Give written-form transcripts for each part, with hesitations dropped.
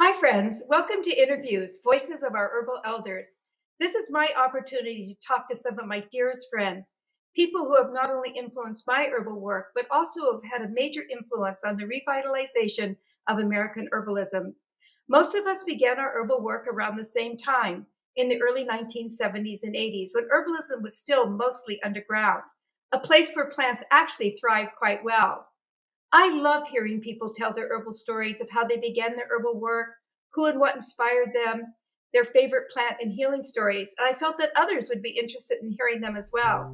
Hi, friends. Welcome to Interviews, Voices of Our Herbal Elders. This is my opportunity to talk to some of my dearest friends, people who have not only influenced my herbal work, but also have had a major influence on the revitalization of American herbalism. Most of us began our herbal work around the same time, in the early 1970s and 80s, when herbalism was still mostly underground, a place where plants actually thrived quite well. I love hearing people tell their herbal stories of how they began their herbal work, who and what inspired them, their favorite plant and healing stories. And I felt that others would be interested in hearing them as well.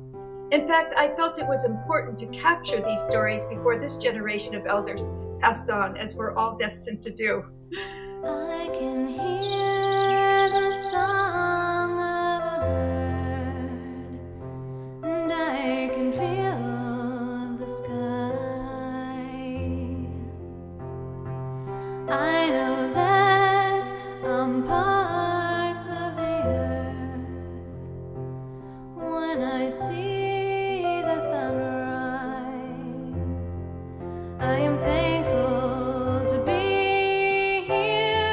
In fact, I felt it was important to capture these stories before this generation of elders passed on, as we're all destined to do. I can hear the song of a bird, and I can feel the sky. I know that I'm parts of the earth when I see the sunrise. I am thankful to be here.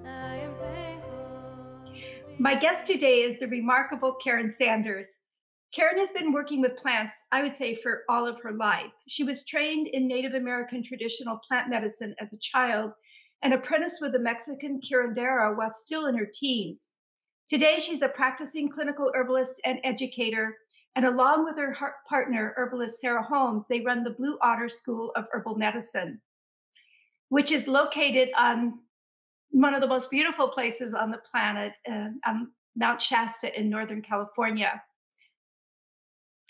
I am thankful. My guest today is the remarkable Karyn Sanders. Karyn has been working with plants, I would say, for all of her life. She was trained in Native American traditional plant medicine as a child and apprenticed with a Mexican curandera while still in her teens. Today, she's a practicing clinical herbalist and educator, and along with her partner, herbalist Sarah Holmes, they run the Blue Otter School of Herbal Medicine, which is located on one of the most beautiful places on the planet, on Mount Shasta in Northern California.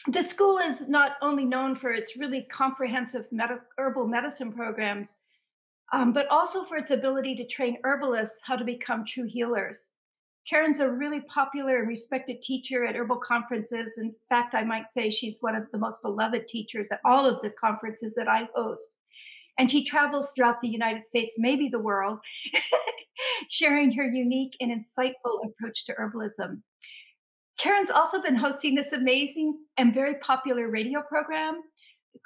The school is not only known for its really comprehensive herbal medicine programs, but also for its ability to train herbalists how to become true healers. Karyn's a really popular and respected teacher at herbal conferences. In fact, I might say she's one of the most beloved teachers at all of the conferences that I host. And she travels throughout the United States, maybe the world, sharing her unique and insightful approach to herbalism. Karyn's also been hosting this amazing and very popular radio program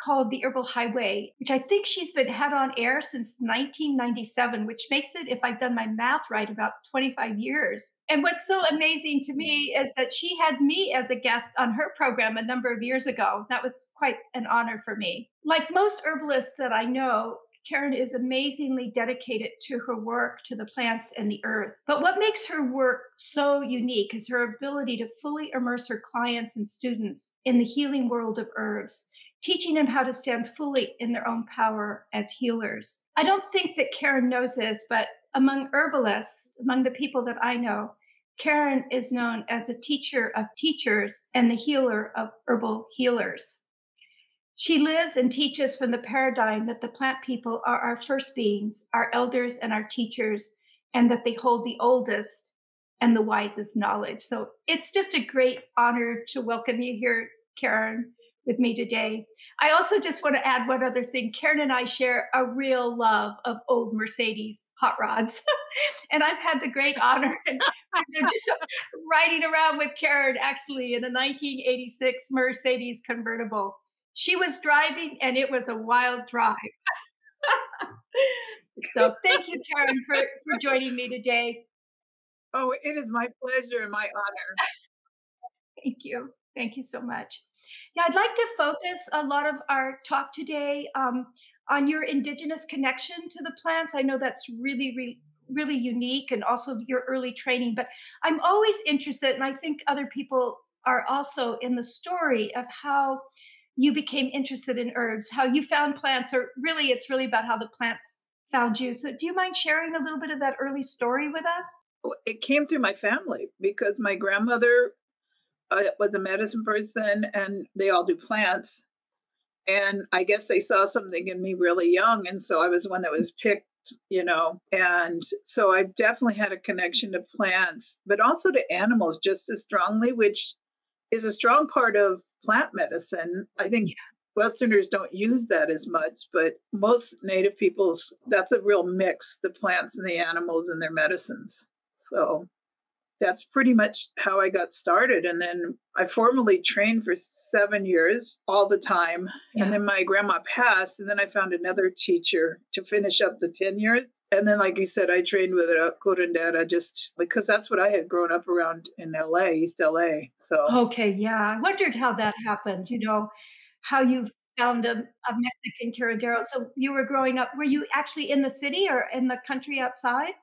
called the Herbal Highway, which I think she's been had on air since 1997, which makes it, if I've done my math right, about 25 years. And what's so amazing to me is that she had me as a guest on her program a number of years ago. That was quite an honor for me. Like most herbalists that I know, Karyn is amazingly dedicated to her work, to the plants and the earth. But what makes her work so unique is her ability to fully immerse her clients and students in the healing world of herbs, teaching them how to stand fully in their own power as healers. I don't think that Karyn knows this, but among herbalists, among the people that I know, Karyn is known as a teacher of teachers and the healer of herbal healers. She lives and teaches from the paradigm that the plant people are our first beings, our elders and our teachers, and that they hold the oldest and the wisest knowledge. So it's just a great honor to welcome you here, Karyn, with me today. I also just want to add one other thing. Karyn and I share a real love of old Mercedes hot rods. And I've had the great honor and privilege of riding around with Karyn actually in a 1986 Mercedes convertible. She was driving and it was a wild drive. So thank you, Karyn, for joining me today. Oh, it is my pleasure and my honor. Thank you. Thank you so much. Yeah, I'd like to focus a lot of our talk today on your indigenous connection to the plants. I know that's really unique, and also your early training, but I'm always interested, and I think other people are also, in the story of how you became interested in herbs, how you found plants, or really it's really about how the plants found you. So do you mind sharing a little bit of that early story with us? It came through my family because my grandmother was a medicine person and they all do plants. And I guess they saw something in me really young. And so I was one that was picked, And so I've definitely had a connection to plants, but also to animals just as strongly, which is a strong part of plant medicine. I think Westerners don't use that as much, but most Native peoples, that's a real mix, the plants and the animals and their medicines. So that's pretty much how I got started. And then I formally trained for 7 years all the time. Yeah. And then my grandma passed, and then I found another teacher to finish up the 10 years. And then, like you said, I trained with a curandera just because that's what I had grown up around in LA, East LA. So, Okay, yeah. I wondered how that happened, how you found a Mexican curandero. So you were growing up, were you actually in the city or in the country outside?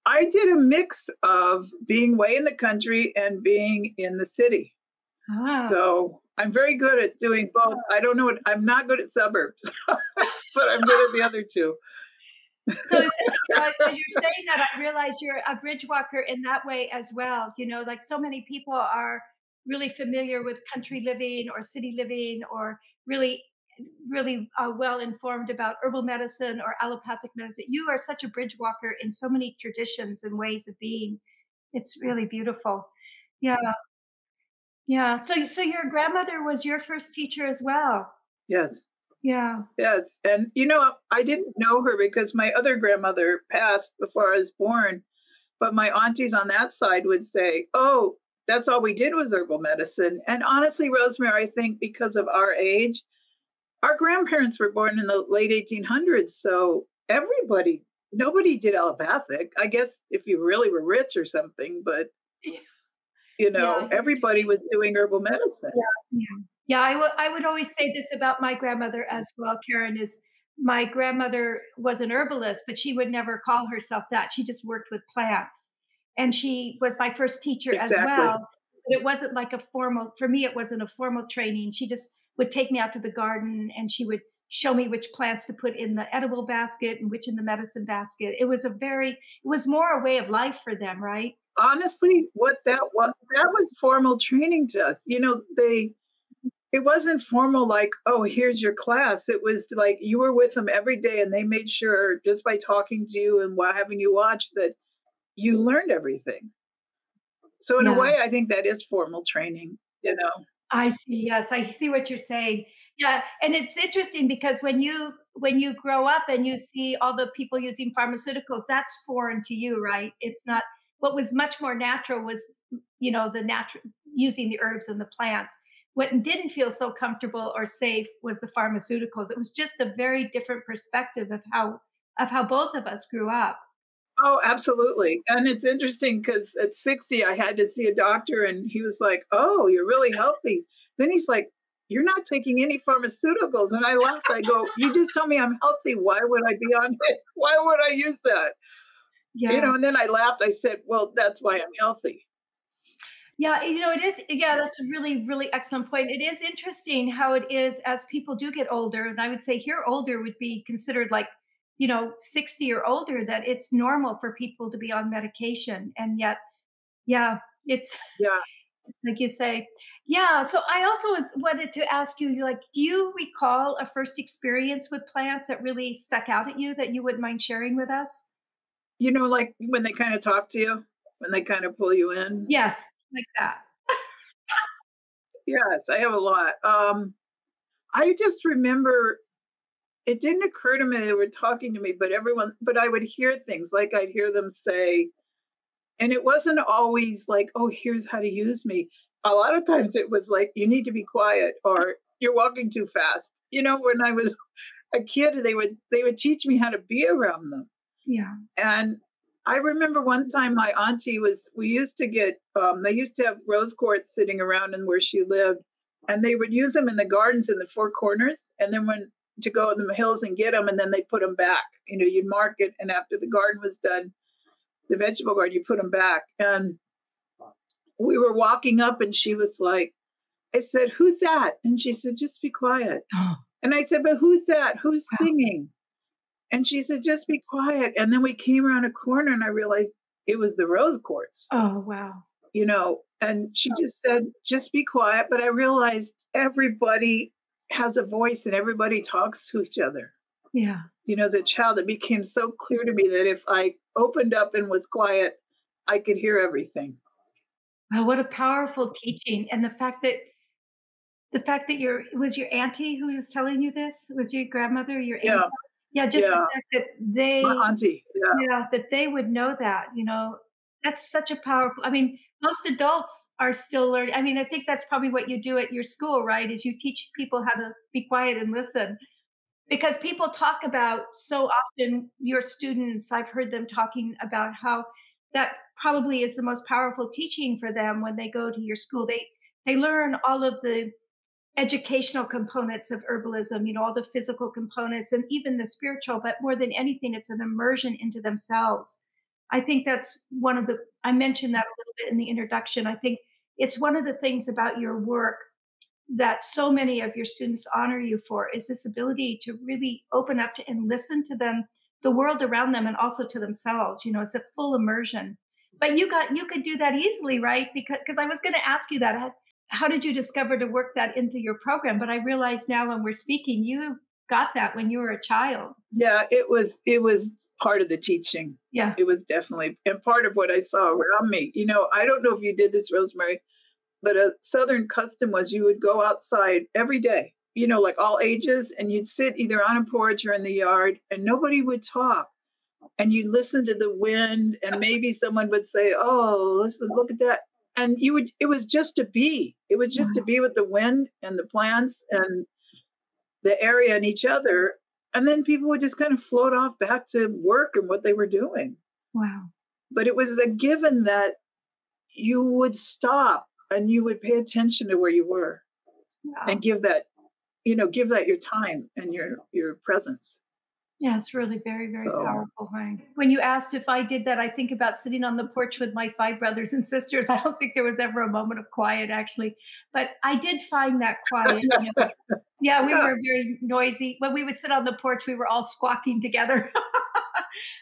I did a mix of being way in the country and being in the city. Ah. So I'm very good at doing both. I don't know what I'm not good at suburbs, but I'm good at the other two. So it's, as you're saying that, I realize you're a bridge walker in that way as well. Like so many people are really familiar with country living or city living, or really, really well informed about herbal medicine or allopathic medicine. You are such a bridge walker in so many traditions and ways of being. It's really beautiful. Yeah, yeah. So your grandmother was your first teacher as well. Yes. Yeah. Yes. And I didn't know her because my other grandmother passed before I was born. But my aunties on that side would say, "Oh, that's all we did was herbal medicine." And honestly, Rosemary, I think because of our age, our grandparents were born in the late 1800s. So nobody did allopathic. I guess if you really were rich or something, but Yeah. everybody was doing herbal medicine. Yeah. Yeah, I would always say this about my grandmother as well, Karyn, is my grandmother was an herbalist, but she would never call herself that. She just worked with plants. And she was my first teacher as Exactly. well. But it wasn't like for me, it wasn't a formal training. She just would take me out to the garden and she would show me which plants to put in the edible basket and which in the medicine basket. It was more a way of life for them, right? Honestly, what that was formal training to us. It wasn't formal like, "Oh, here's your class." It was like you were with them every day and they made sure just by talking to you and having you watch that you learned everything. So in a Yeah. way, I think that is formal training. I see, yes, I see what you're saying. Yeah, and it's interesting because when you grow up and you see all the people using pharmaceuticals, that's foreign to you, right? It's not what was much more natural was, the natural using the herbs and the plants. What didn't feel so comfortable or safe was the pharmaceuticals. It was just a very different perspective of how both of us grew up. Oh, absolutely. And it's interesting because at 60, I had to see a doctor and he was like, "Oh, you're really healthy." Then he's like, "You're not taking any pharmaceuticals." And I laughed. I go, "You just told me I'm healthy. Why would I be on it? Why would I use that?" Yeah. And then I laughed. I said, "Well, that's why I'm healthy." Yeah, it is. Yeah, that's a really, really excellent point. It is interesting how it is as people do get older. And I would say here, older would be considered like, 60 or older, that it's normal for people to be on medication. And yet, yeah, it's Yeah. like you say. Yeah. So I also wanted to ask you, like, do you recall a first experience with plants that really stuck out at you that you wouldn't mind sharing with us? Like when they kind of talk to you, when they kind of pull you in. Yes, like that. Yes, I have a lot. I just remember it didn't occur to me they were talking to me, but I would hear things like I'd hear them say, and it wasn't always like, "Oh, here's how to use me." A lot of times it was like, "You need to be quiet," or "You're walking too fast." When I was a kid, they would teach me how to be around them. Yeah. And I remember one time my auntie we used to get, they used to have rose quartz sitting around in where she lived, and they would use them in the gardens in the four corners. And then to go in the hills and get them, and then they put them back. You'd mark it, and after the garden was done, the vegetable garden, you put them back. And we were walking up, and she was like, I said, "Who's that?" And she said, "Just be quiet." Oh, And I said, "But who's that? Who's wow. singing?" And she said, "Just be quiet." And then we came around a corner and I realized it was the rose quartz, Oh, wow. and she just said, "Just be quiet." But I realized everybody has a voice and everybody talks to each other. Yeah. As a child, it became so clear to me that if I opened up and was quiet, I could hear everything. Wow, what a powerful teaching, and the fact that your auntie who was telling you this? Was your grandmother, your aunt? Yeah. Yeah, just the Yeah. fact that My they auntie. Yeah. yeah, that they would know that, That's such a powerful, I mean, most adults are still learning. I mean, I think that's probably what you do at your school, right? Is you teach people how to be quiet and listen. Because people talk about so often, your students, I've heard them talking about how that probably is the most powerful teaching for them when they go to your school. They learn all of the educational components of herbalism, all the physical components and even the spiritual, but more than anything, it's an immersion into themselves. I think that's one of the, I mentioned that a little bit in the introduction. I think it's one of the things about your work that so many of your students honor you for is this ability to really open up to and listen to them, the world around them, and also to themselves. It's a full immersion. But you could do that easily, right? Because I was going to ask you that. How did you discover to work that into your program? But I realize now when we're speaking, you got that when you were a child. Yeah, it was part of the teaching. Yeah. It was definitely, and part of what I saw around me. I don't know if you did this, Rosemary, but a Southern custom was you would go outside every day, like all ages, and you'd sit either on a porch or in the yard, and nobody would talk. And you listen to the wind, and maybe someone would say, "Oh, listen, look at that." And it was just to be. It was just to Wow. be with the wind and the plants and the area and each other. And then people would just kind of float off back to work and what they were doing. Wow. But it was a given that you would stop and you would pay attention to where you were and Wow. give that your time and your presence. Yeah, it's really very, very So powerful, right? When you asked if I did that, I think about sitting on the porch with my five brothers and sisters. I don't think there was ever a moment of quiet, actually, but I did find that quiet. Yeah, we yeah, were very noisy. When we would sit on the porch, we were all squawking together.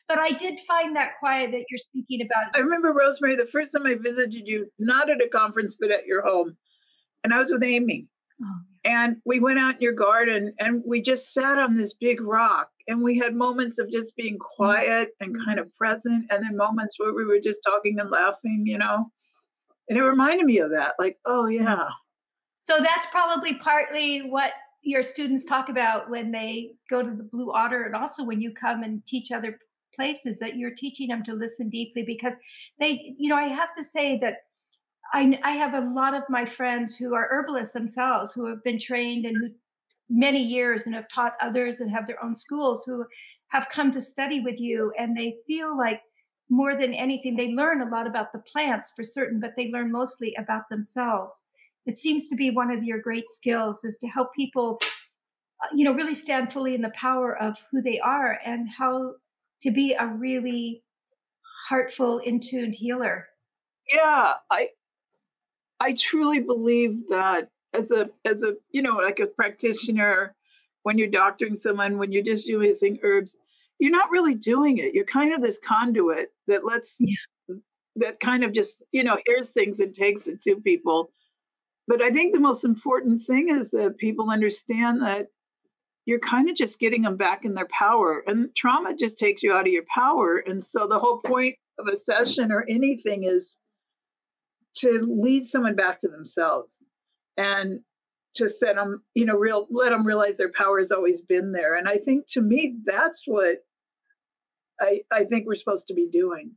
But I did find that quiet that you're speaking about. I remember, Rosemary, the first time I visited you, not at a conference, but at your home, and I was with Amy. Oh, And we went out in your garden and we just sat on this big rock and we had moments of just being yeah. quiet and kind of Yes. present, and then moments where we were just talking and laughing. And it reminded me of that, like, oh yeah. So that's probably partly what your students talk about when they go to the Blue Otter, and also when you come and teach other places, that you're teaching them to listen deeply because I have to say that I have a lot of my friends who are herbalists themselves who have been trained and who many years and have taught others and have their own schools who have come to study with you, and they feel like more than anything they learn a lot about the plants for certain, but they learn mostly about themselves. It seems to be one of your great skills is to help people really stand fully in the power of who they are and how to be a really heartful, in tuned healer. Yeah, I truly believe that as a like a practitioner, when you're doctoring someone, when you're just using herbs, you're not really doing it. You're kind of this conduit that kind of just hears things and takes it to people. But I think the most important thing is that people understand that you're kind of just getting them back in their power, and trauma just takes you out of your power. And so the whole point of a session or anything is to lead someone back to themselves and to set them, let them realize their power has always been there. And I think, to me, that's what I think we're supposed to be doing.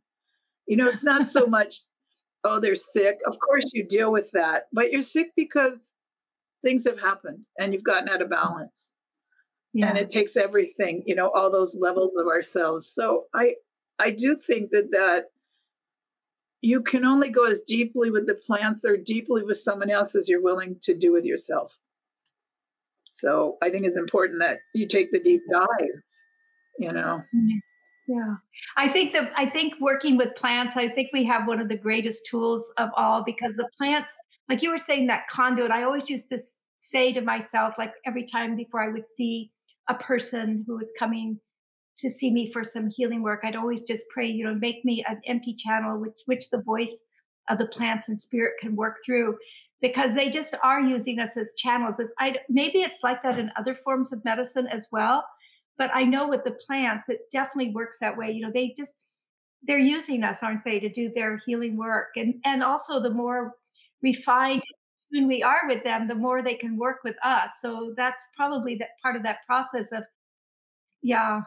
It's not so much, oh, they're sick. Of course, you deal with that, but you're sick because things have happened and you've gotten out of balance. And Yeah. it takes everything, all those levels of ourselves. So I do think that you can only go as deeply with the plants or deeply with someone else as you're willing to do with yourself. So I think it's important that you take the deep dive, you know. Mhm. Yeah. I think working with plants, I think we have one of the greatest tools of all because the plants, like you were saying, that conduit, I always used to say to myself, like every time before I would see a person who was coming to see me for some healing work, I'd always just pray, make me an empty channel which the voice of the plants and spirit can work through, because they just are using us as channels. Maybe it's like that in other forms of medicine as well, but I know with the plants, it definitely works that way. They're using us, aren't they, to do their healing work, and also the more refined when we are with them, the more they can work with us. So that's probably that part of that process of, yeah.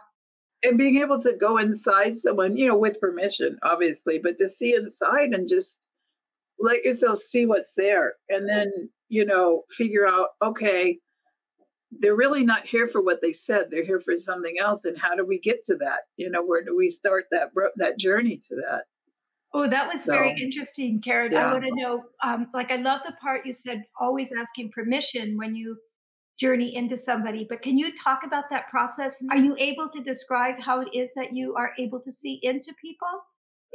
And being able to go inside someone, with permission, obviously, but to see inside and just let yourself see what's there. And then, figure out, okay, they're really not here for what they said. They're here for something else. And how do we get to that? Where do we start that journey to that? Oh, that was very So, interesting, Karyn. I yeah. want to know, I love the part you said, always asking permission when you journey into somebody. But can you talk about that process? Are you able to describe how it is that you are able to see into people?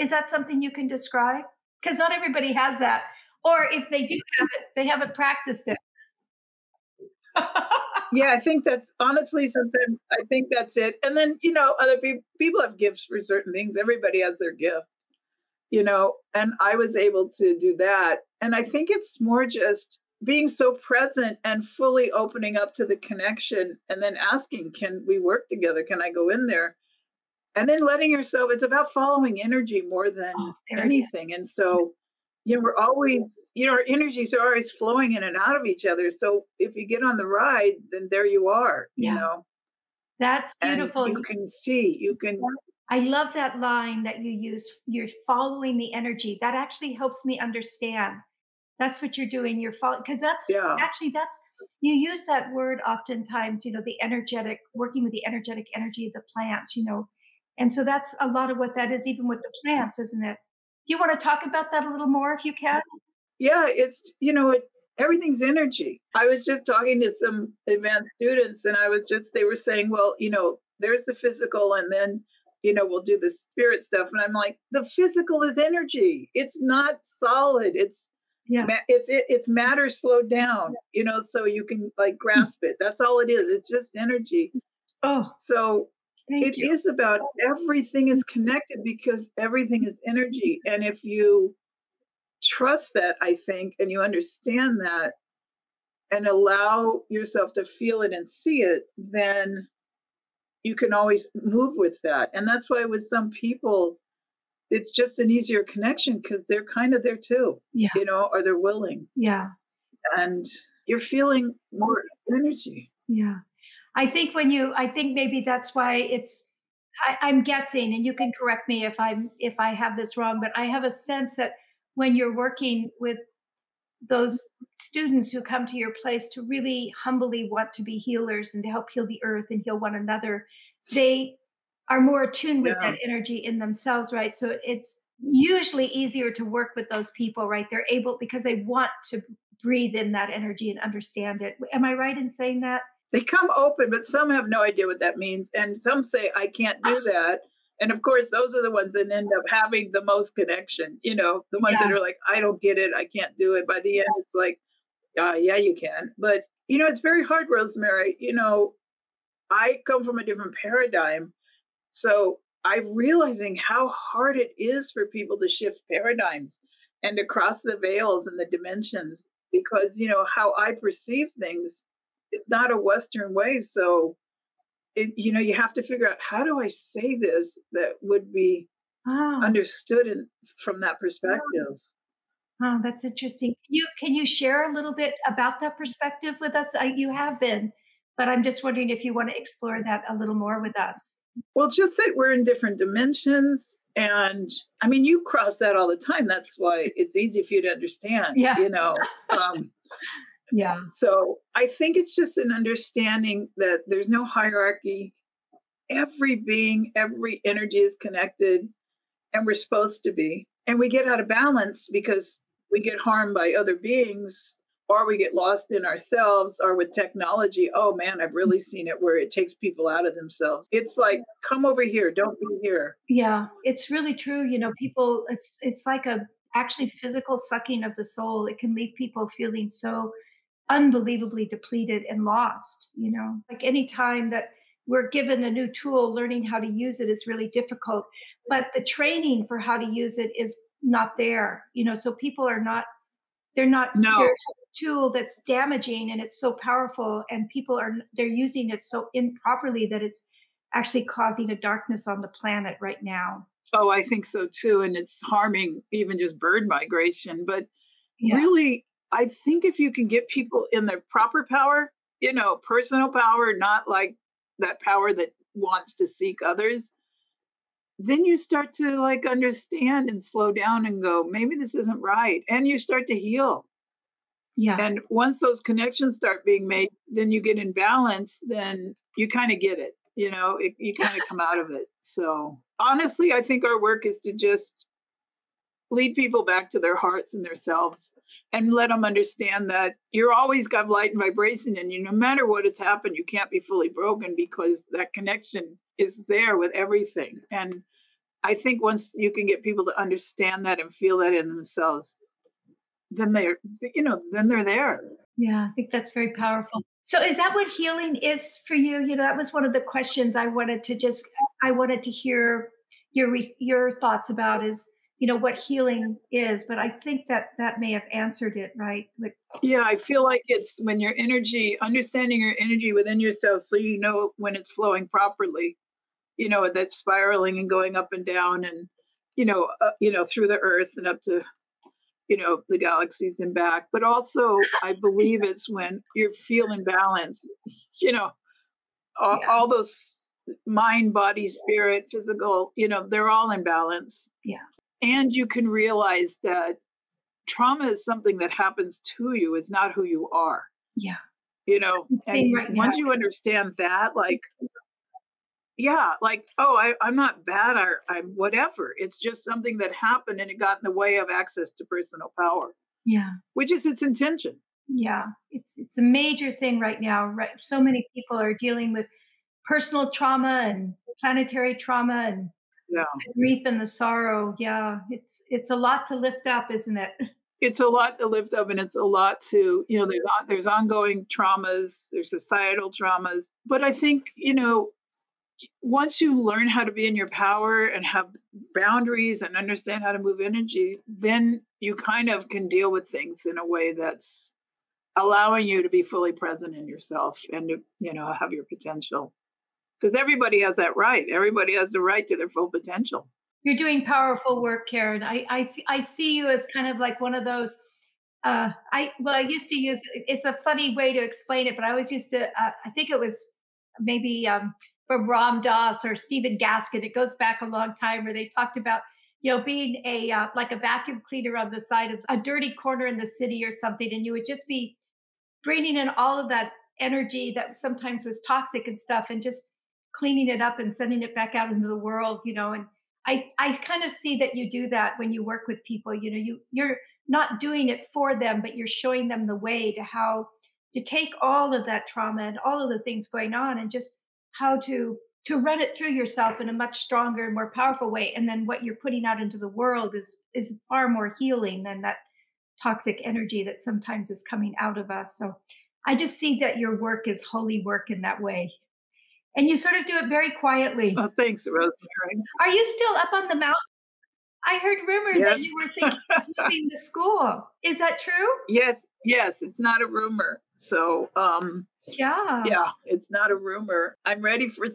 Is that something you can describe? Because not everybody has that. Or if they do have it, they haven't practiced it. Yeah, I think that's honestly sometimes I think that's it. And then, other people have gifts for certain things. Everybody has their gift, and I was able to do that. And I think it's more just being so present and fully opening up to the connection and then asking, can we work together? Can I go in there? And then letting yourself, it's about following energy more than Oh, there it is. anything. And so, we're always, our energies are always flowing in and out of each other. So if you get on the ride, then there you are, Yeah. That's and beautiful. you can see, you can, I love that line that you use. You're following the energy. That actually helps me understand. That's what you're doing. You're following, because yeah, that's you use that word oftentimes. The energetic, working with the energetic energy of the plants. And so that's a lot of what that is, even with the plants, isn't it? Do you want to talk about that a little more, if you can? yeah, it's, everything's energy. I was just talking to some advanced students and they were saying, well, there's the physical and then, we'll do the spirit stuff. And I'm like, the physical is energy. It's not solid. Yeah. It's matter slowed down, so you can like grasp it. That's all it is. It's just energy. Oh, So thank it you. is about everything is connected because everything is energy. And if you trust that, I think, and you understand that and allow yourself to feel it and see it, then you can always move with that. And that's why with some people, it's just an easier connection because they're kind of there too, Yeah. or they're willing. Yeah. And you're feeling more energy. Yeah. I think maybe that's why I'm guessing, and you can correct me if I have this wrong, but I have a sense that when you're working with those students who come to your place to really humbly want to be healers and to help heal the earth and heal one another, they are more attuned with Yeah. that energy in themselves, right? So it's usually easier to work with those people, right? They're able, because they want to breathe in that energy and understand it. Am I right in saying that? They come open, but some have no idea what that means. And some say, I can't do that. And of course, those are the ones that end up having the most connection, the ones that Yeah. are like, I don't get it. I can't do it. By the end, it's like, yeah, you can. But, it's very hard, Rosemary. I come from a different paradigm. So I'm realizing how hard it is for people to shift paradigms and to cross the veils and the dimensions because, how I perceive things is not a Western way. So, you have to figure out how do I say this that would be Oh, understood from that perspective. oh, that's interesting. Can you share a little bit about that perspective with us? You have been, but I'm just wondering if you want to explore that a little more with us. Well, just that we're in different dimensions. And I mean, you cross that all the time. That's why it's easy for you to understand, Yeah. Um, Yeah. so I think it's just an understanding that there's no hierarchy. Every being, every energy is connected, and we're supposed to be. And we get out of balance because we get harmed by other beings, or we get lost in ourselves, or with technology. Oh man, I've really seen it where it takes people out of themselves. It's like, come over here, don't be here. Yeah, it's really true. People, it's like a actually physical sucking of the soul. It can leave people feeling so unbelievably depleted and lost. Like any time that we're given a new tool, learning how to use it is really difficult. But the training for how to use it is not there. So people are not, they're No, a tool that's damaging and it's so powerful, and they're using it so improperly that it's actually causing a darkness on the planet right now. oh, I think so too. And it's harming even just bird migration. But Yeah. really, I think if you can get people in their proper power, personal power, not like that power that wants to seek others, then you start to like understand and slow down and go, maybe this isn't right. And you start to heal. Yeah. And once those connections start being made, then you get in balance, then you kind of get it, you kind of come out of it. So honestly, I think our work is to just lead people back to their hearts and their selves and let them understand that you're always got light and vibration in you. No matter what has happened, you can't be fully broken because that connection is there with everything. And I think once you can get people to understand that and feel that in themselves, then they're there. Yeah, I think that's very powerful. So is that what healing is for you? That was one of the questions I wanted to hear your thoughts about is, what healing is, but I think that may have answered it, right? Yeah, I feel like it's when your energy, understanding your energy within yourself so you know when it's flowing properly, that's spiraling and going up and down and, through the earth and up to the galaxies and back. But also, I believe it's when you're feeling balance, all those mind, body, spirit, physical, they're all in balance. Yeah. And you can realize that trauma is something that happens to you. It's not who you are. Yeah. And once you understand that, I'm not bad or I'm whatever. It's just something that happened and it got in the way of access to personal power. Yeah. Which is its intention. Yeah. It's a major thing right now, right? So many people are dealing with personal trauma and planetary trauma and the grief and the sorrow. Yeah. It's a lot to lift up, isn't it? It's a lot to lift up and it's a lot to, there's ongoing traumas, there's societal traumas. But I think, once you learn how to be in your power and have boundaries and understand how to move energy, then you kind of can deal with things in a way that's allowing you to be fully present in yourself and to, have your potential. Because everybody has that right. Everybody has the right to their full potential. You're doing powerful work, Karyn. I see you as kind of like one of those. I used to use. It's a funny way to explain it, but I always used to. I think it was maybe from Ram Dass or Stephen Gaskin. It goes back a long time where they talked about being a like a vacuum cleaner on the side of a dirty corner in the city or something, and you would just be bringing in all of that energy that sometimes was toxic and stuff, and just cleaning it up and sending it back out into the world, and I kind of see that you do that when you work with people. You're not doing it for them, but you're showing them the way to how to take all of that trauma and all of the things going on and just how to run it through yourself in a much stronger and more powerful way. And then what you're putting out into the world is far more healing than that toxic energy that sometimes is coming out of us. So I just see that your work is holy work in that way. And you sort of do it very quietly. Oh, thanks, Rosemary. Are you still up on the mountain? I heard rumors that you were thinking of moving to school. Is that true? Yes, it's not a rumor. So, yeah, it's not a rumor. I'm ready for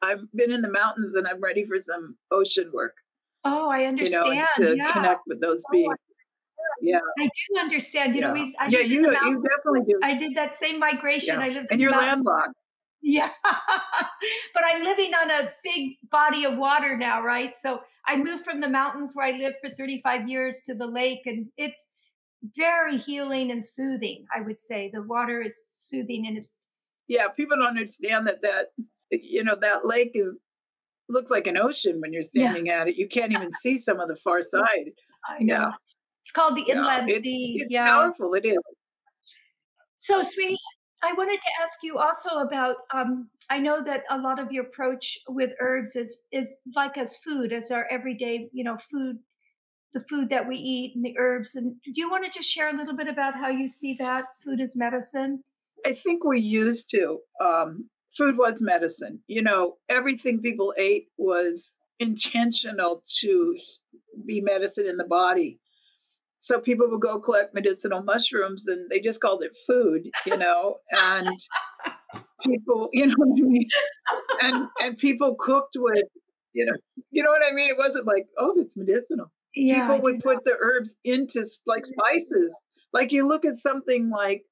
I've been in the mountains and I'm ready for some ocean work. Oh, I understand. To connect with those beings. Yeah, I do understand. You definitely do. I did that same migration. Yeah. I lived and in you're the mountains. landlocked. Yeah, but I'm living on a big body of water now, right? So I moved from the mountains where I lived for 35 years to the lake, and it's very healing and soothing. I would say the water is soothing, and it's people don't understand that that lake looks like an ocean when you're standing at it. You can't even see some of the far side. I know. Yeah. It's called the Inland Sea. It's powerful. It is. So, sweetie, I wanted to ask you also about, I know that a lot of your approach with herbs is like as food, as our everyday, food, the food that we eat and the herbs. And do you want to just share a little bit about how you see that food as medicine? I think we used to. Food was medicine. Everything people ate was intentional to be medicine in the body. So people would go collect medicinal mushrooms and they just called it food, and people, you know what I mean? And people cooked with, you know what I mean? It wasn't like, oh, that's medicinal. Yeah, people would put the herbs into like spices. Like you look at something like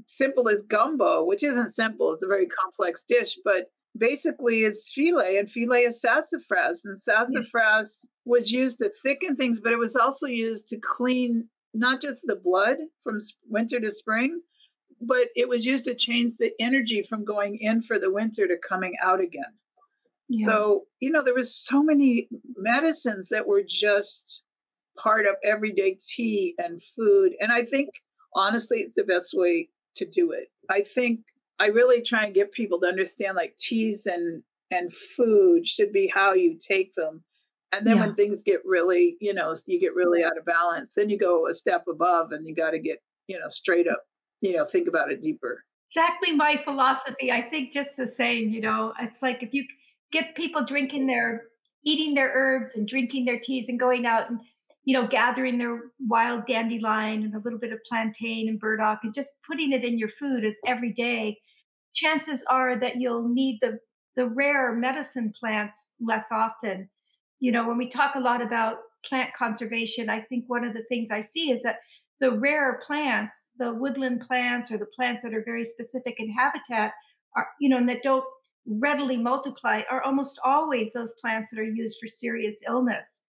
simple as gumbo, which isn't simple. It's a very complex dish, but basically it's filet, and filet is sassafras, and Yeah. sassafras was used to thicken things, but it was also used to clean not just the blood from winter to spring, but it was used to change the energy from going in for the winter to coming out again. Yeah. So, there was so many medicines that were just part of everyday tea and food. And I think honestly, it's the best way to do it. I think I really try and get people to understand like teas and food should be how you take them. And then when Yeah. things get really, you get really out of balance, then you go a step above and you got to get, straight up, think about it deeper. Exactly my philosophy. I think just the same, it's like if you get people eating their herbs and drinking their teas and going out and, gathering their wild dandelion and a little bit of plantain and burdock and just putting it in your food as every day, chances are that you'll need the rare medicine plants less often. When we talk a lot about plant conservation, I think one of the things I see is that the rare plants, the woodland plants or the plants that are very specific in habitat are, and that don't readily multiply are almost always those plants that are used for serious illness.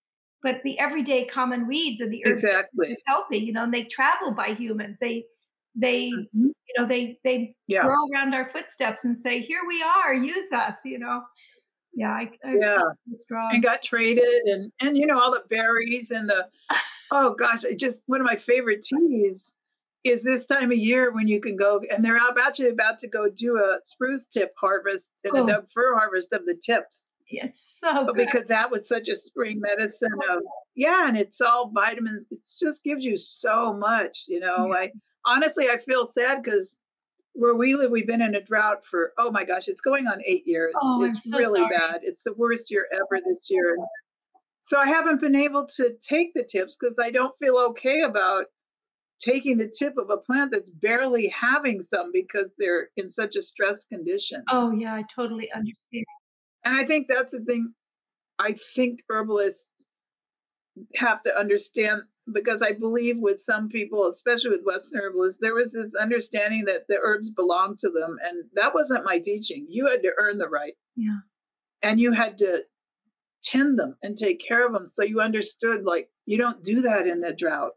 But the everyday common weeds or the herbs that keep Exactly. us healthy, and they travel by humans. They, Mhm. they Yeah. grow around our footsteps and say, "Here we are, use us." Yeah, I Yeah. feel so And strong. got traded and all the berries and the oh gosh, I just one of my favorite teas is this time of year when you can go and they're actually about to go do a spruce tip harvest and a Oh, Doug fir harvest of the tips. it's so But good. because that was such a spring medicine of yeah, and it's all vitamins. It just gives you so much. Yeah. I honestly I feel sad because where we live, we've been in a drought for oh my gosh, it's going on 8 years. Oh, I'm It's so really sorry. bad. It's the worst year ever this year. So I haven't been able to take the tips because I don't feel okay about taking the tip of a plant that's barely having some because they're in such a stress condition. Oh, yeah, I totally understand. And I think that's the thing I think herbalists have to understand because I believe with some people, especially with Western herbalists, there was this understanding that the herbs belong to them. And that wasn't my teaching. You had to earn the right Yeah. and you had to tend them and take care of them. So you understood like you don't do that in a drought.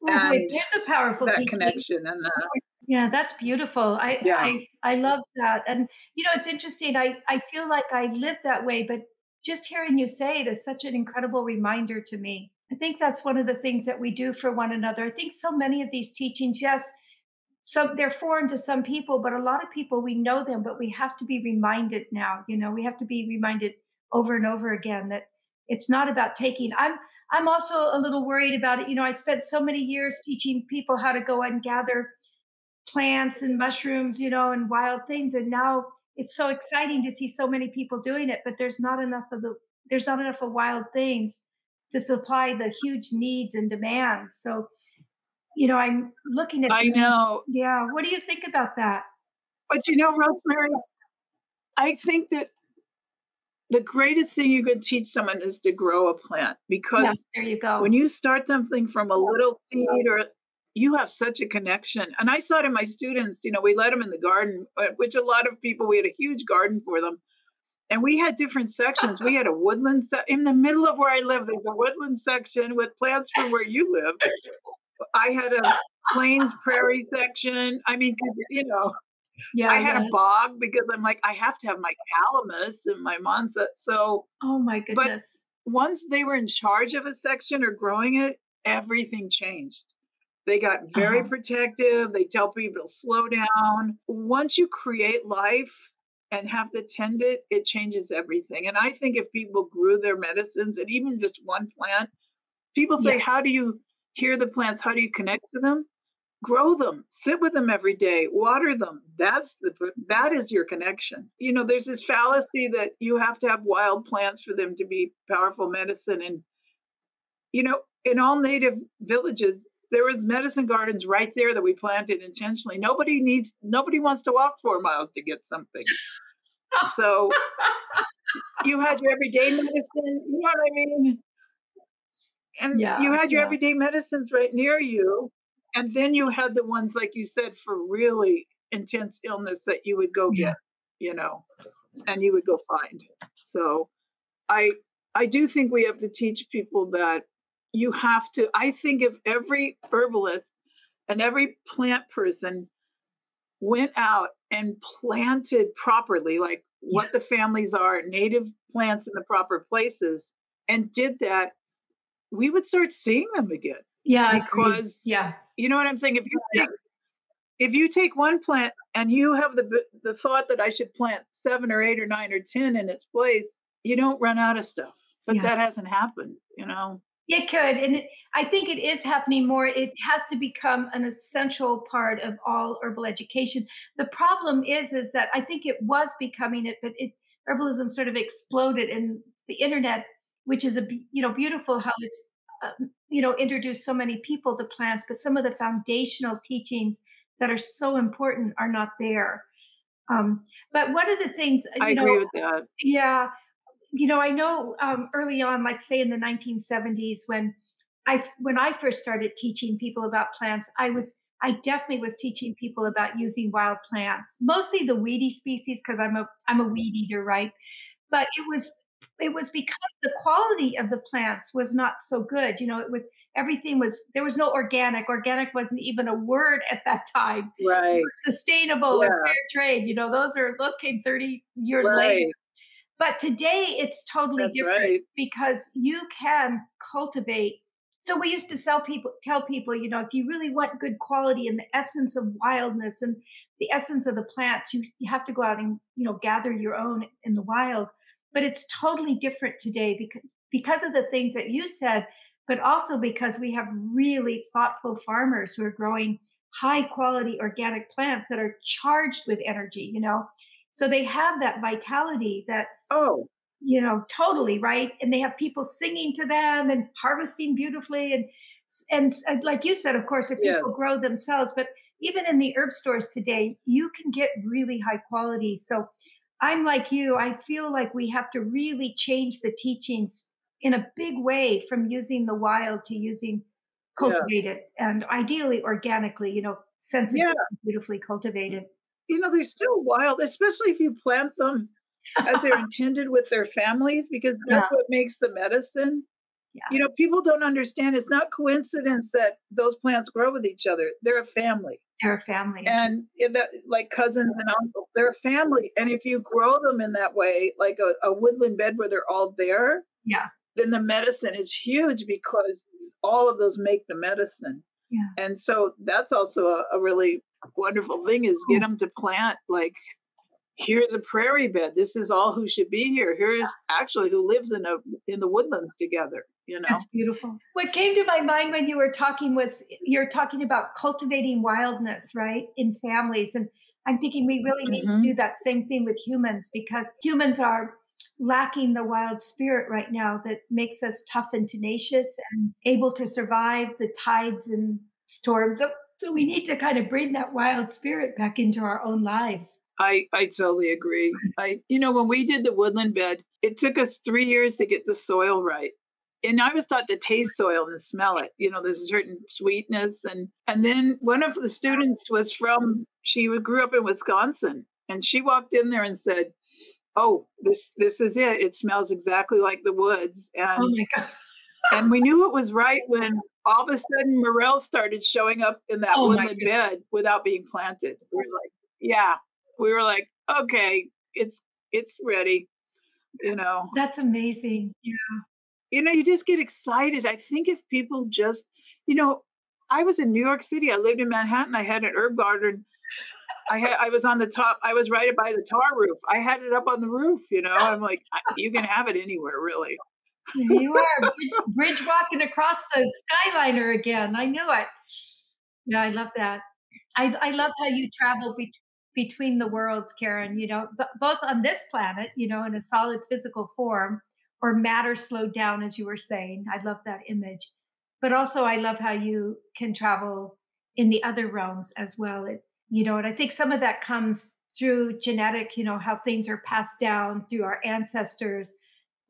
Oh, boy, And there's a powerful that teaching. connection and Yeah, that's beautiful. I yeah. I I love that. And it's interesting. I feel like I live that way, but just hearing you say it is such an incredible reminder to me. I think that's one of the things that we do for one another. I think so many of these teachings, yes, some they're foreign to some people, but a lot of people we know them, but we have to be reminded now. We have to be reminded over and over again that it's not about taking. I'm also a little worried about it. I spent so many years teaching people how to go and gather plants and mushrooms, and wild things. And now it's so exciting to see so many people doing it, but there's not enough of wild things to supply the huge needs and demands. So, I'm looking at I know. yeah. What do you think about that? But Rosemary, I think that the greatest thing you can teach someone is to grow a plant Yeah, because there you go. when you start something from a little seed or you have such a connection. And I saw it in my students, we let them in the garden, which a lot of people, we had a huge garden for them. And we had different sections. We had a woodland in the middle of where I live. There's a woodland section with plants for where you live. I had a plains prairie section. I mean, 'cause, Yeah, I had a yes. bog because I'm like, I have to have my calamus and my monza. So, Oh my but goodness. once they were in charge of a section or growing it, everything changed. They got very Uh-huh. protective. They tell people to slow down. Once you create life and have to tend it, it changes everything. And I think if people grew their medicines and even just one plant, people Yeah. say, how do you hear the plants? How do you connect to them? Grow them, sit with them every day, water them. That is your connection. There's this fallacy that you have to have wild plants for them to be powerful medicine. And in all native villages, there was medicine gardens right there that we planted intentionally. Nobody wants to walk 4 miles to get something. So you had your everyday medicine, you know what I mean? And you Yeah, had your yeah. everyday medicines right near you. And then you had the ones, like you said, for really intense illness that you would go Yeah. get, you know? and you would go find. So I I do think we have to teach people that you have to. I think if every herbalist and every plant person went out and planted properly, like Yeah. what the families are, native plants in the proper places, and did that, we would start seeing them again. Yeah, I agree. Because Yeah. you know what I'm saying? Yeah. If you take one plant and you have the thought that I should plant 7 or 8 or 9 or 10 in its place, you don't run out of stuff. But Yeah. that hasn't happened, you know? It could, and I think it is happening more. It has to become an essential part of all herbal education. The problem is that I think it was becoming it, but herbalism sort of exploded, and the internet, which is beautiful how it's introduced so many people to plants, but some of the foundational teachings that are so important are not there. But one of the things, I agree with that. yeah, I know early on, like say in the 1970s, when I first started teaching people about plants, I definitely was teaching people about using wild plants, mostly the weedy species because I'm a weed eater, right? But it was because the quality of the plants was not so good. There was no organic. Organic wasn't even a word at that time. Right. Sustainable or Yeah. fair trade, those came 30 years later. Right. But today it's totally That's different right. because you can cultivate. So we used to tell people, if you really want good quality and the essence of wildness and the essence of the plants, you have to go out and, gather your own in the wild. But it's totally different today because of the things that you said, but also because we have really thoughtful farmers who are growing high quality organic plants that are charged with energy. So they have that vitality that Oh, totally, right? And they have people singing to them and harvesting beautifully. And like you said, of course, if people yes. grow themselves, but even in the herb stores today, you can get really high quality. So I'm like you, I feel like we have to really change the teachings in a big way from using the wild to using Yes. cultivated and ideally organically, sensitive, Yeah. beautifully cultivated. They're still wild, especially if you plant them as they're intended with their families, because Yeah, that's what makes the medicine. yeah, People don't understand. It's not coincidence that those plants grow with each other. They're a family. they're a family. And in that, like cousins and uncles, they're a family. And if you grow them in that way, like a woodland bed where they're all there, Yeah, then the medicine is huge because all of those make the medicine. yeah. And so that's also a really wonderful thing is get them to plant like here's a prairie bed. This is all who should be here. Here's actually who lives in the woodlands together. That's beautiful. What came to my mind when you were talking was you're talking about cultivating wildness, right, in families. And I'm thinking we really need to do Hmm. that same thing with humans because humans are lacking the wild spirit right now that makes us tough and tenacious and able to survive the tides and storms. So we need to kind of bring that wild spirit back into our own lives. I totally agree. When we did the woodland bed, it took us 3 years to get the soil right. And I was taught to taste soil and smell it. There's a certain sweetness, and then one of the students grew up in Wisconsin, and she walked in there and said, "Oh, this is it. It smells exactly like the woods." Oh And my God. and we knew it was right when all of a sudden morel started showing up in that Oh my woodland bed goodness. without being planted. Yeah. We were like, okay, it's ready, you know. That's amazing. Yeah. You just get excited. I think if people just, you know, I was in New York City. I lived in Manhattan. I had an herb garden. I was on the top. I was right by the tar roof. I had it up on the roof. I'm like, you can have it anywhere, really. Here you are, bridge walking across the skyliner again. I knew it. Yeah, I love that. I love how you travel between the worlds, Karen, both on this planet, in a solid physical form, or matter slowed down, as you were saying. I love that image. But also, I love how you can travel in the other realms as well. And I think some of that comes through genetic, how things are passed down through our ancestors,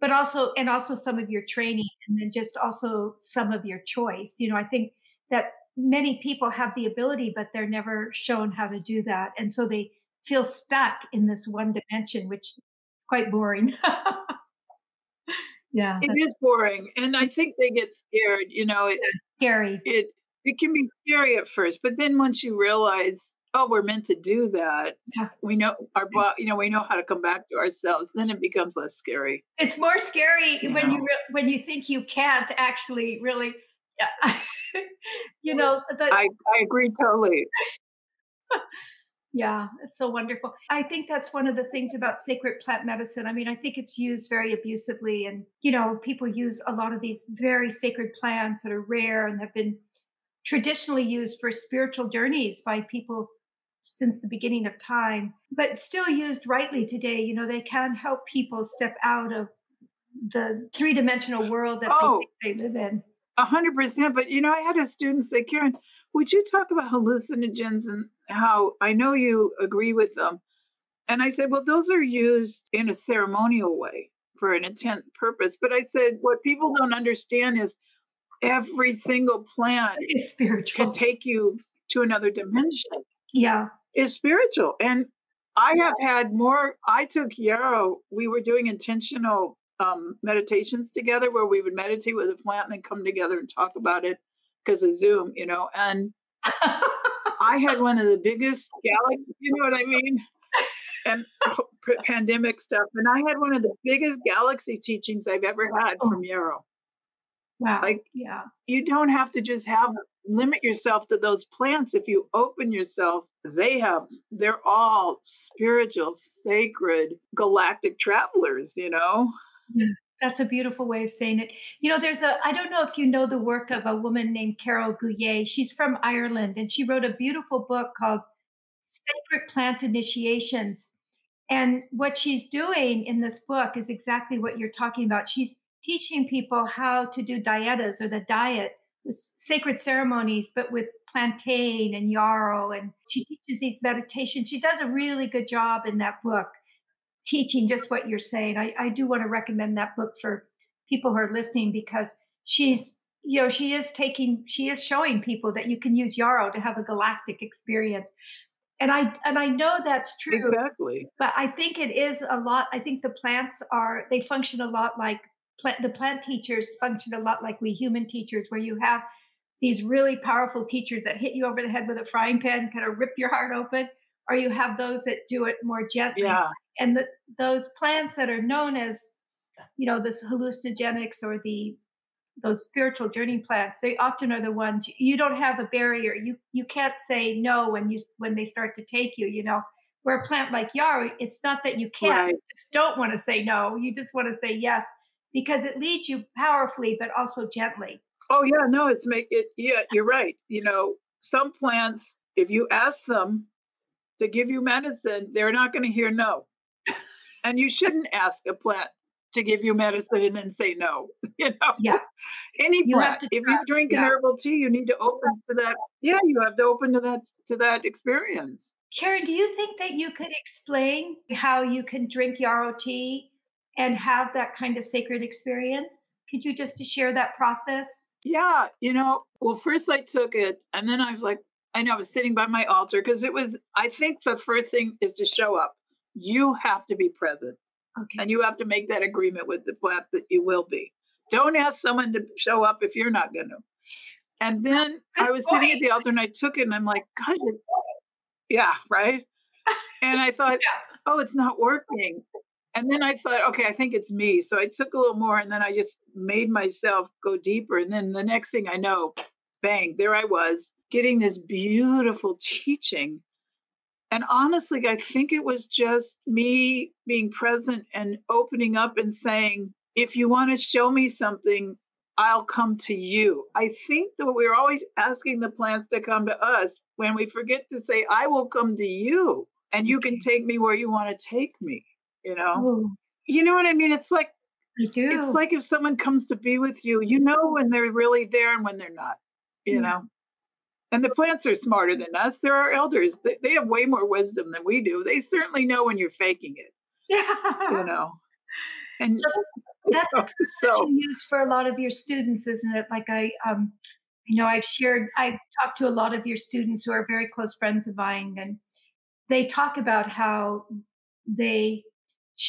but also some of your training and then just also some of your choice. I think that many people have the ability, but they're never shown how to do that. And so they feel stuck in this one dimension, which quite boring. Yeah, It that's is boring, and I think they get scared, scary. it it can be scary at first, but then once you realize, "Oh, we're meant to do that," Yeah. we know we know how to come back to ourselves, then it becomes less scary, It's more scary you when know? when you think you can't actually really, you know, the I agree totally. yeah, it's so wonderful. I think that's one of the things about sacred plant medicine. I mean, I think it's used very abusively, and people use a lot of these very sacred plants that are rare and have been traditionally used for spiritual journeys by people since the beginning of time, but still used rightly today. They can help people step out of the three-dimensional world that they Oh, think they live in. 100%, but, I had a student say, "Karen, would you talk about hallucinogens and how I know you agree with them?" And I said, "Well, those are used in a ceremonial way for an intent purpose." But I said, "What people don't understand is every single plant It's can spiritual. take you to another dimension, Yeah. is spiritual." And I have had more I took yarrow, we were doing intentional, meditations together where we would meditate with a plant and then come together and talk about it because of Zoom, and I had one of the biggest you know what I mean? And pandemic stuff, and I had one of the biggest galaxy teachings I've ever had Oh, from yarrow. wow. Like, Yeah. you don't have to just have limit yourself to those plants. If you open yourself, they're all spiritual, sacred, galactic travelers. Yeah. That's a beautiful way of saying it. I don't know if you know the work of a woman named Carol Gouillet. She's from Ireland and she wrote a beautiful book called Sacred Plant Initiations. And what she's doing in this book is exactly what you're talking about. She's teaching people how to do dietas or the diet, the sacred ceremonies, but with plantain and yarrow. And she teaches these meditations. She does a really good job in that book teaching just what you're saying. I do want to recommend that book for people who are listening because she is showing people that you can use yarrow to have a galactic experience. And I know that's true, Exactly. but I think it is a lot. I think the plants they function a lot like the plant teachers function a lot like we human teachers, where you have these really powerful teachers that hit you over the head with a frying pan, kind of rip your heart open, or you have those that do it more gently. Yeah. And those plants that are known as, this hallucinogenics or those spiritual journey plants, they often are the ones you don't have a barrier. You can't say no when they start to take you. Where a plant like yarrow, it's not that you can't, Right. you just don't want to say no. You just want to say yes because it leads you powerfully, but also gently. Oh, yeah, no, it's make it yeah, you're right. Some plants, if you ask them to give you medicine, they're not gonna hear no. And you shouldn't ask a plant to give you medicine and then say no, you know? Yeah, Any you have plant. to If you trust. drink an Yeah. herbal tea, you need to open to that yeah, you have to open to that experience. Karen, do you think that you could explain how you can drink yarrow tea and have that kind of sacred experience? Could you just to share that process? Yeah, well, first I took it, and then I was like I know I was sitting by my altar because I think the first thing is to show up. You have to be present, Okay. and you have to make that agreement with the plant that you will be. Don't ask someone to show up if you're not gonna. And then Good I was sitting at point. the altar and I took it and I'm like, "God, yeah, right?" And I thought, Yeah. "Oh, it's not working." And then I thought, "Okay, I think it's me." So I took a little more and then I just made myself go deeper. And then the next thing I know, bang, there I was getting this beautiful teaching. And honestly, I think it was just me being present and opening up and saying, if you want to show me something, I'll come to you. I think that we're always asking the plants to come to us when we forget to say, I will come to you and you can Okay. take me where you want to take me, you know? Oh, You know what I mean? I It's do. like if someone comes to be with you, you know when they're really there and when they're not, you Yeah. know? And So the plants are smarter than us. They're our elders. They have way more wisdom than we do. They certainly know when you're faking it, you yeah. know? And So that's a process so you use for a lot of your students, isn't it? Like I've talked to a lot of your students who are very close friends of mine, and they talk about how they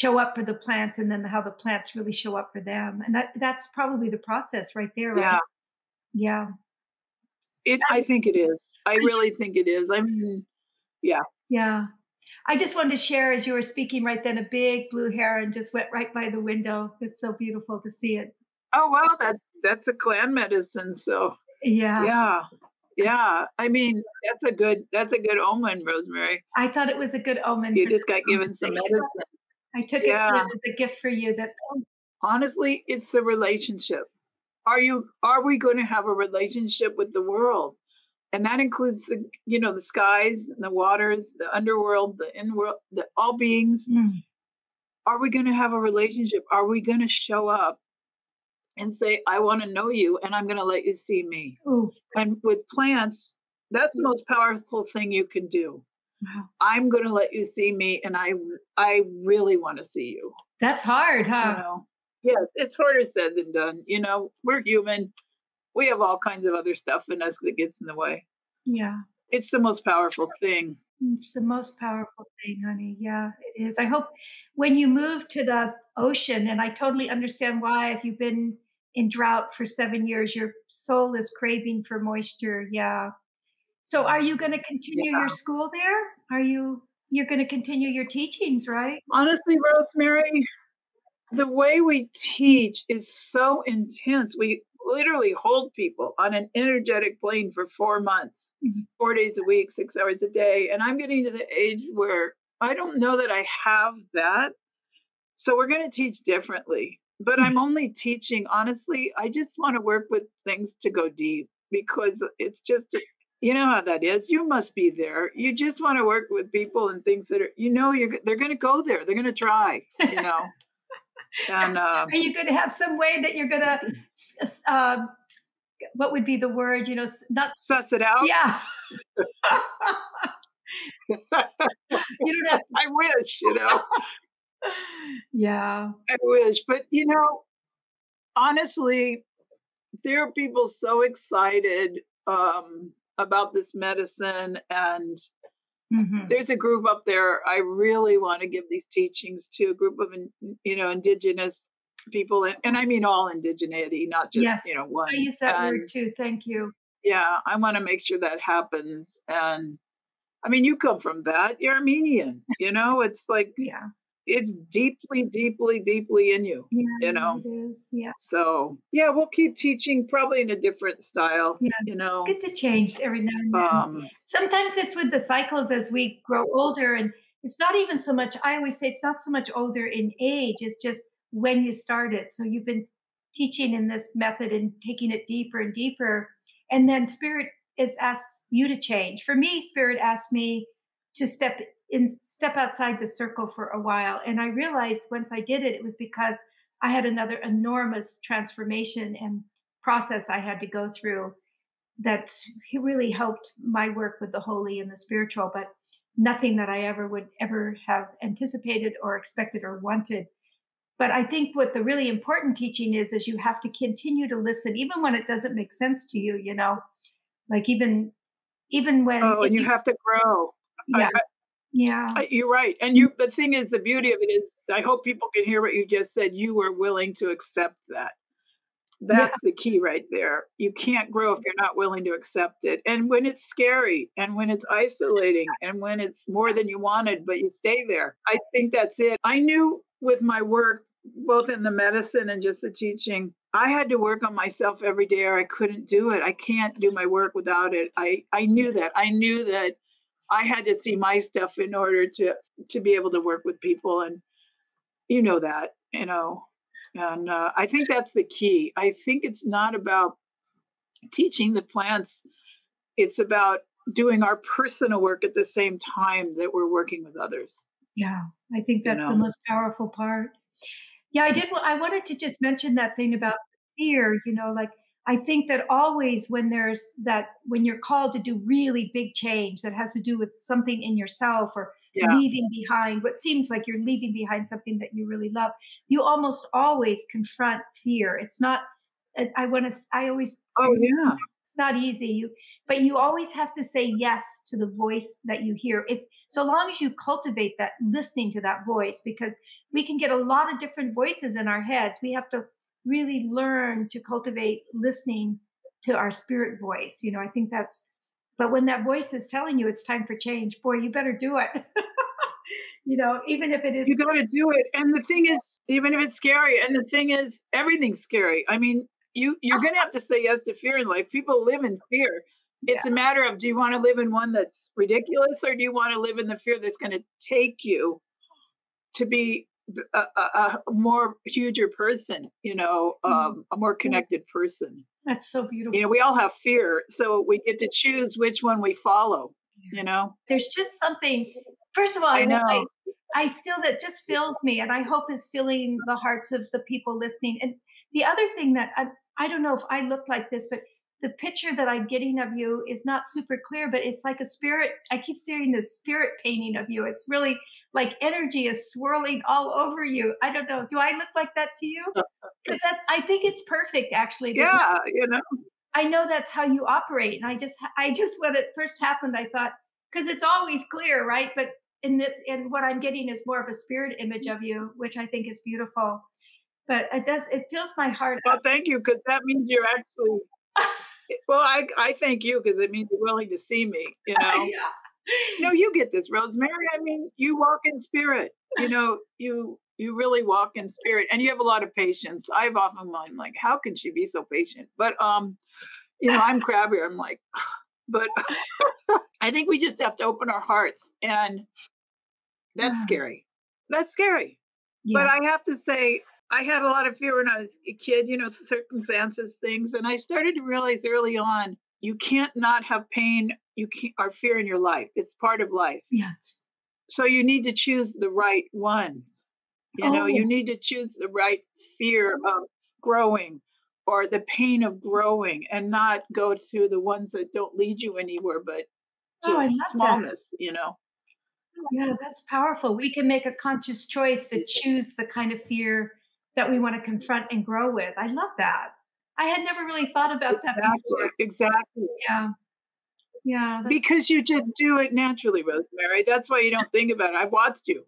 show up for the plants and then how the plants really show up for them. And that's probably the process right there, right? Yeah. Yeah. I think it is. I really think it is. I mean, yeah. Yeah. I just wanted to share as you were speaking right then, a big blue heron just went right by the window. It's so beautiful to see it. Oh, well, that's a clan medicine, so Yeah. yeah. Yeah. I mean, that's a good omen, Rosemary. I thought it was a good omen You for just this got given some conversation. medicine. I took it sort Yeah. of as a gift for you that, oh, Honestly, it's the relationship. Are we going to have a relationship with the world? And that includes the skies and the waters, the underworld, the in-world, the all beings. mm, Are we going to have a relationship? Are we going to show up and say, I want to know you and I'm going to let you see me? oh, And with plants, that's the most powerful thing you can do. wow. I'm going to let you see me and I really want to see you. That's hard, You huh? know. Yes, it's harder said than done. We're human. We have all kinds of other stuff in us that gets in the way. Yeah. It's the most powerful thing. It's the most powerful thing, honey. Yeah, it is. I hope when you move to the ocean, and I totally understand why, if you've been in drought for 7 years, your soul is craving for moisture. Yeah. So are you going to continue Yeah. your school there? You're going to continue your teachings, right? Honestly, Rosemary, the way we teach is so intense. We literally hold people on an energetic plane for 4 months, Mhm. 4 days a week, 6 hours a day. And I'm getting to the age where I don't know that I have that. So we're going to teach differently. But I'm only teaching, honestly, I just want to work with things to go deep because it's just, you know how that is. You must be there. You just want to work with people and things that they're going to go there. They're going to try, And Are you going to have some way that you're going to, what would be the word? Not, suss it out. yeah. You don't have, I wish, yeah. I wish. But, honestly, there are people so excited about this medicine. And Mhm. there's a group up there I really want to give these teachings to, a group of, indigenous people. And I mean all indigeneity, not just, Yes. one. I use that word And too. Thank you. yeah, I want to make sure that happens. And I mean, you come from that. You're Armenian, it's like, Yeah. it's deeply, deeply, deeply in you, Yeah, you know? it is. Yeah. So, yeah, we'll keep teaching probably in a different style, Yeah. It's good to change every now and then. Um, Sometimes it's with the cycles as we grow older, and it's not even so much, I always say it's not so much older in age, it's just when you started. So you've been teaching in this method and taking it deeper and deeper. And then spirit is asked you to change. For me, spirit asked me to step outside the circle for a while. And I realized once I did it, it was because I had another enormous transformation and process I had to go through that really helped my work with the holy and the spiritual, but nothing that I ever would ever have anticipated or expected or wanted. But I think what the really important teaching is you have to continue to listen, even when it doesn't make sense to you, like even when, oh, if and you you, have to grow. yeah, yeah, You're right. And the thing is, the beauty of it is, I hope people can hear what you just said. You were willing to accept that. yeah, That's the key right there. You can't grow if you're not willing to accept it. And when it's scary and when it's isolating and when it's more than you wanted, but you stay there, I think that's it. I knew with my work, both in the medicine and just the teaching, I had to work on myself every day or I couldn't do it. I can't do my work without it. I knew that. I knew that I had to see my stuff in order to be able to work with people. And you know that, and I think that's the key. I think it's not about teaching the plants, it's about doing our personal work at the same time that we're working with others, yeah. I think you that's the know? most powerful part. Yeah, I did. I wanted to just mention that thing about fear, like I think that always when you're called to do really big change that has to do with something in yourself or Yeah. leaving behind what seems like you're leaving behind something that you really love, you almost always confront fear. It's not, I always, Oh, yeah. It's not easy. But you always have to say yes to the voice that you hear. If so long as you cultivate that listening to that voice, because we can get a lot of different voices in our heads. We have to really learn to cultivate listening to our spirit voice. I think that's, but when that voice is telling you it's time for change, boy, you better do it. Even if it You is. got to do it. And the thing is, even if it's scary, and the thing is, everything's scary. I mean, you're going to have to say yes to fear in life. People live in fear. It's a matter of, do you want to live in one that's ridiculous, or do you want to live in the fear that's going to take you to be a more huger person, a more connected person. That's so beautiful. We all have fear, so we get to choose which one we follow. There's just something. First of all, I know. I still, that just fills me, and I hope is filling the hearts of the people listening. And the other thing that I don't know if I look like this, but the picture that I'm getting of you is not super clear, but it's like a spirit. I keep seeing this spirit painting of you. It's really like energy is swirling all over you. I don't know. Do I look like that to you? Because I think it's perfect, actually. Yeah, I know that's how you operate. And I just, when it first happened, I thought, because it's always clear, right? But in what I'm getting is more of a spirit image of you, which I think is beautiful. But it fills my heart well, up. thank you, because that means you're actually, well, I thank you, because it means you're willing to see me, Yeah. You get this, Rosemary. I mean, you walk in spirit, you really walk in spirit, and you have a lot of patience. I've often wondered, like, how can she be so patient? But, I'm crabby. I'm like, but I think we just have to open our hearts, and that's scary. That's scary. Yeah. But I have to say, I had a lot of fear when I was a kid, circumstances, things. And I started to realize early on, you can't not have pain, or fear in your life. It's part of life. Yes. So you need to choose the right ones. You need to choose the right fear of growing, or the pain of growing, and not go to the ones that don't lead you anywhere, but I to love smallness, Yeah, that's powerful. We can make a conscious choice to choose the kind of fear that we want to confront and grow with. I love that. I had never really thought about that before. Exactly. Yeah. Yeah. Because you just do it naturally, Rosemary. That's why you don't think about it. I've watched you.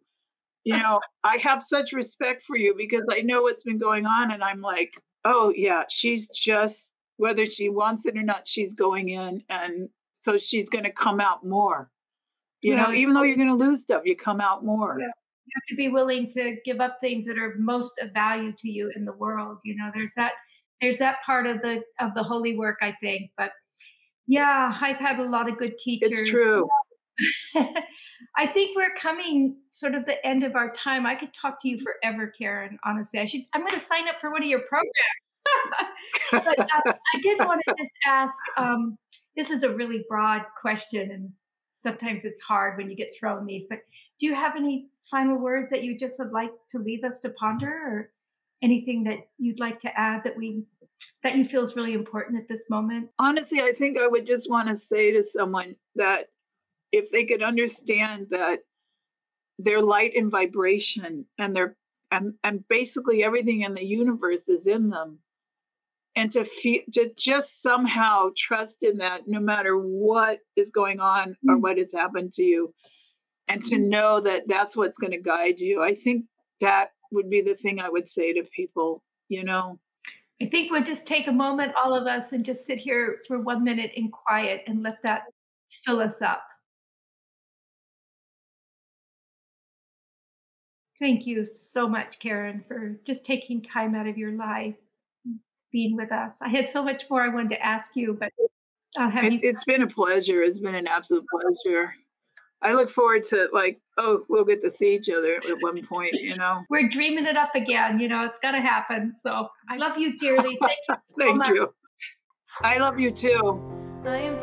I have such respect for you, because I know what's been going on, and I'm like, oh yeah, she's just, whether she wants it or not, she's going in, and so she's going to come out more. Even though you're going to lose stuff, you come out more. Yeah. You have to be willing to give up things that are most of value to you in the world. There's that part of the holy work, I think. But yeah, I've had a lot of good teachers. It's true. I think we're coming sort of the end of our time. I could talk to you forever, Karyn. Honestly, I'm going to sign up for one of your programs. But I did want to just ask. This is a really broad question, and sometimes it's hard when you get thrown these. But do you have any final words that you just would like to leave us to ponder, or anything that you'd like to add that you feel is really important at this moment? Honestly, I think I would just want to say to someone that if they could understand that their light and vibration, and and basically everything in the universe is in them, and to just somehow trust in that, no matter what is going on or what has happened to you, and to know that that's what's going to guide you. I think that would be the thing I would say to people, I think we'll just take a moment, all of us, and just sit here for 1 minute in quiet and let that fill us up. Thank you so much, Karyn, for just taking time out of your life, being with us. I had so much more I wanted to ask you, but I'll have you. It's been a pleasure. It's been an absolute pleasure. I look forward to, we'll get to see each other at one point, We're dreaming it up again. It's got to happen. So I love you dearly. Thank you so Thank much. you. I love you too. I am